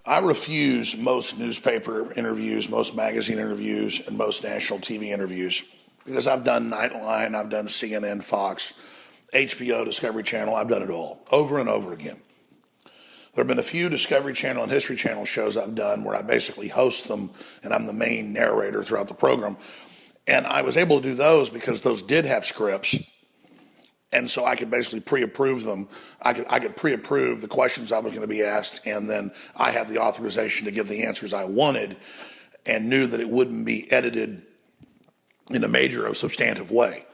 I refuse most newspaper interviews, most magazine interviews, and most national TV interviews because I've done Nightline, I've done CNN, Fox, HBO, Discovery Channel, I've done it all over and over again. There have been a few Discovery Channel and History Channel shows I've done where I basically host them and I'm the main narrator throughout the program. And I was able to do those because those did have scripts. And so I could basically pre-approve them. I could pre-approve the questions I was going to be asked, and then I had the authorization to give the answers I wanted and knew that it wouldn't be edited in a major or substantive way.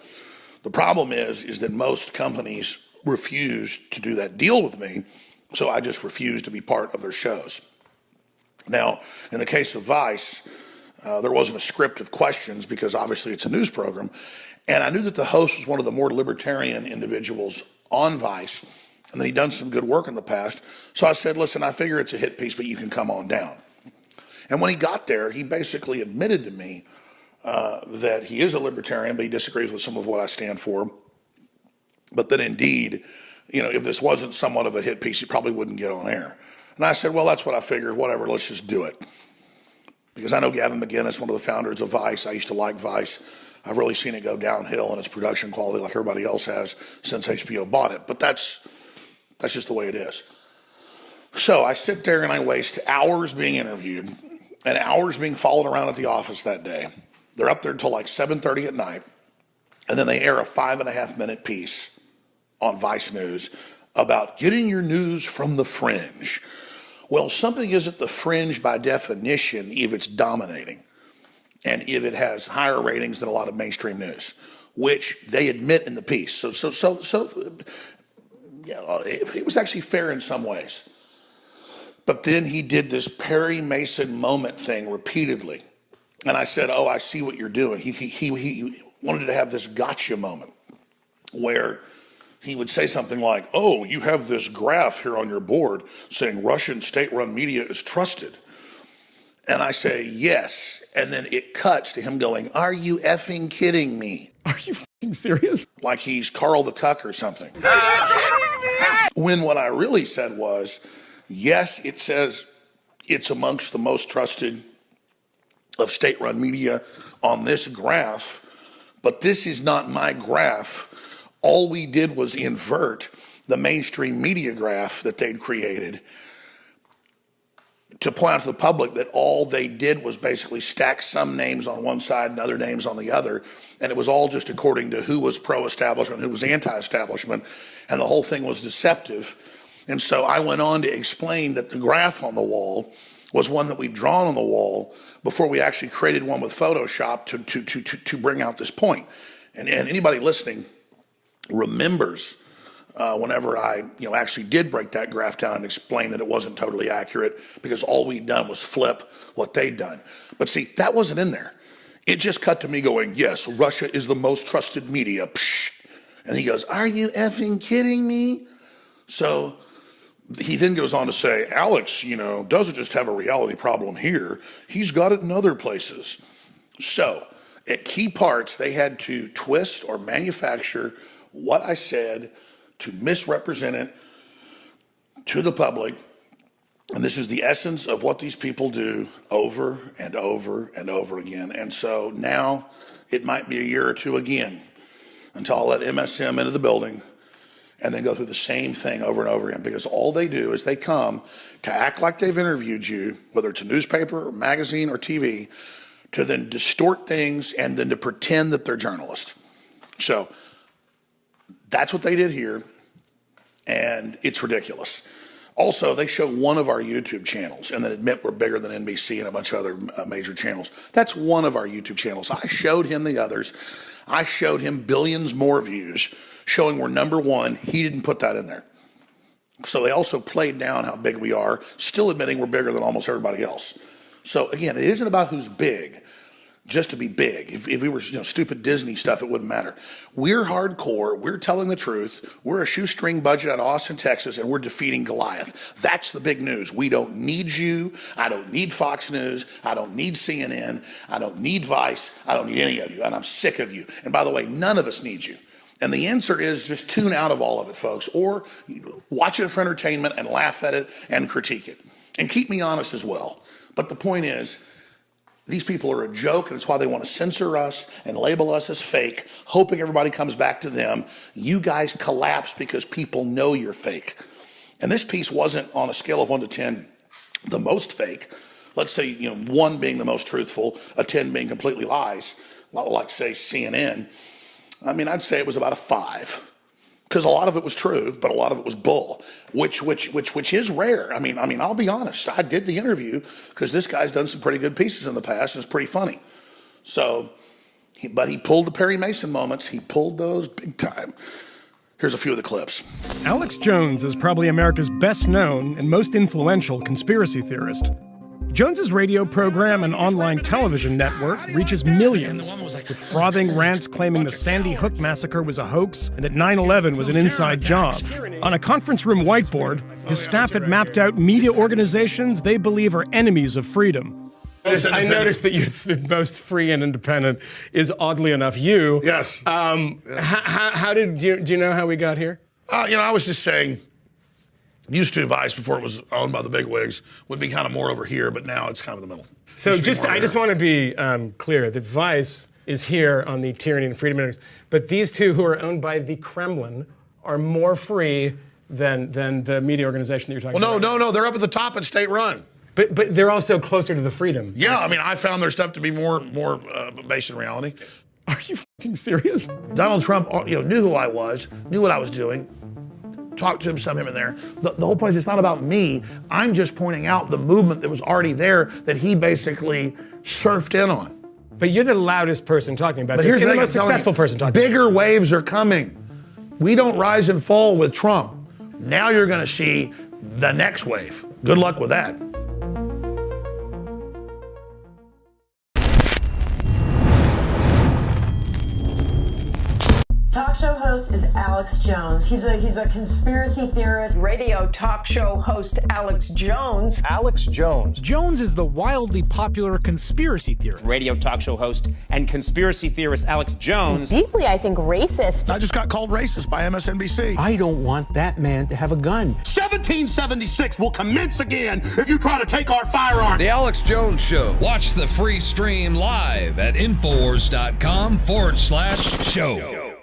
The problem is that most companies refuse to do that deal with me, so I just refuse to be part of their shows. Now, in the case of Vice, there wasn't a script of questions because obviously it's a news program. And I knew that the host was one of the more libertarian individuals on Vice, and that he'd done some good work in the past. So I said, listen, I figure it's a hit piece, but you can come on down. And when he got there, he basically admitted to me that he is a libertarian, but he disagrees with some of what I stand for. But that indeed, if this wasn't somewhat of a hit piece, he probably wouldn't get on air. And I said, well, that's what I figured. Whatever, let's just do it. Because I know Gavin McInnes, one of the founders of Vice. I used to like Vice. I've really seen it go downhill in its production quality like everybody else has since HBO bought it. But that's just the way it is. So I sit there and I waste hours being interviewed and hours being followed around at the office that day. They're up there until like 7:30 at night. And then they air a 5.5-minute piece on Vice News about getting your news from the fringe. Well, something isn't the fringe by definition if it's dominating and if it has higher ratings than a lot of mainstream news, which they admit in the piece. So it was actually fair in some ways. But then he did this Perry Mason moment thing repeatedly. And I said, oh, I see what you're doing. He wanted to have this gotcha moment where he would say something like, oh, you have this graph here on your board saying Russian state-run media is trusted. And I say, yes. And then it cuts to him going, are you effing kidding me? Are you f***ing serious? Like he's Carl the Cuck or something. When what I really said was, yes, it says it's amongst the most trusted of state-run media on this graph, but this is not my graph. All we did was invert the mainstream media graph that they'd created to point out to the public that all they did was basically stack some names on one side and other names on the other, and it was all just according to who was pro-establishment, who was anti-establishment, and the whole thing was deceptive. And so I went on to explain that the graph on the wall was one that we'd drawn on the wall before we actually created one with Photoshop to bring out this point. And anybody listening remembers whenever I actually did break that graph down and explain that it wasn't totally accurate because all we'd done was flip what they'd done. But see, that wasn't in there. It just cut to me going, yes, Russia is the most trusted media. Psh. And he goes, are you effing kidding me? So he then goes on to say, Alex, doesn't just have a reality problem here. He's got it in other places. So at key parts, they had to twist or manufacture what I said to misrepresent it to the public. And this is the essence of what these people do over and over and over again. And so now it might be a year or two again until I let MSM into the building and then go through the same thing over and over again, because all they do is they come to act like they've interviewed you, whether it's a newspaper or magazine or TV, to then distort things and then to pretend that they're journalists. So that's what they did here, and it's ridiculous. Also, they show one of our YouTube channels and then admit we're bigger than NBC and a bunch of other major channels. That's one of our YouTube channels. I showed him the others. I showed him billions more views, showing we're number one. He didn't put that in there. So they also played down how big we are, still admitting we're bigger than almost everybody else. So again, it isn't about who's big, just to be big. If we were stupid Disney stuff, it wouldn't matter. We're hardcore. We're telling the truth. We're a shoestring budget out of Austin, Texas, and we're defeating Goliath. That's the big news. We don't need you. I don't need Fox News. I don't need CNN. I don't need Vice. I don't need any of you, and I'm sick of you. And by the way, none of us need you. And the answer is just tune out of all of it, folks, or watch it for entertainment and laugh at it and critique it. and keep me honest as well. But the point is, these people are a joke, and it's why they want to censor us and label us as fake, hoping everybody comes back to them. You guys collapse because people know you're fake. And this piece wasn't on a scale of 1 to 10 the most fake. Let's say, 1 being the most truthful, a 10 being completely lies, like say CNN. I mean, I'd say it was about a 5. Because a lot of it was true, but a lot of it was bull, which is rare. I mean, I'll be honest. I did the interview because this guy's done some pretty good pieces in the past, and it's pretty funny. So, but he pulled the Perry Mason moments. He pulled those big time. Here's a few of the clips. Alex Jones is probably America's best known and most influential conspiracy theorist. Jones's radio program and online television network reaches millions, with frothing rants claiming the Sandy Hook massacre was a hoax and that 9/11 was an inside job. On a conference room whiteboard, his staff had mapped out media organizations they believe are enemies of freedom. I noticed that you're the most free and independent is, oddly enough, you. Yes. How do you know how we got here? I was just saying, used to Vice, before it was owned by the bigwigs, would be kind of more over here, but now it's kind of the middle. So I just want to be clear that Vice is here on the Tyranny and Freedom Index, but these two who are owned by the Kremlin are more free than the media organization that you're talking about. No, they're up at the top and state-run. But they're also closer to the freedom. Yeah, I mean, I found their stuff to be more based in reality. Are you fucking serious? Donald Trump, knew who I was, knew what I was doing. Talked to him some here and there. The whole point is, it's not about me. I'm just pointing out the movement that was already there that he basically surfed in on. But you're the loudest person talking about this. You're the most successful person talking about it. Bigger waves are coming. We don't rise and fall with Trump. Now you're going to see the next wave. Good luck with that. Talk show host is Alex Jones. He's a conspiracy theorist. Radio talk show host Alex Jones. Alex Jones. Jones is the wildly popular conspiracy theorist. Radio talk show host and conspiracy theorist Alex Jones. Deeply, I think, racist. I just got called racist by MSNBC. I don't want that man to have a gun. 1776 will commence again if you try to take our firearms. The Alex Jones Show. Watch the free stream live at Infowars.com/show.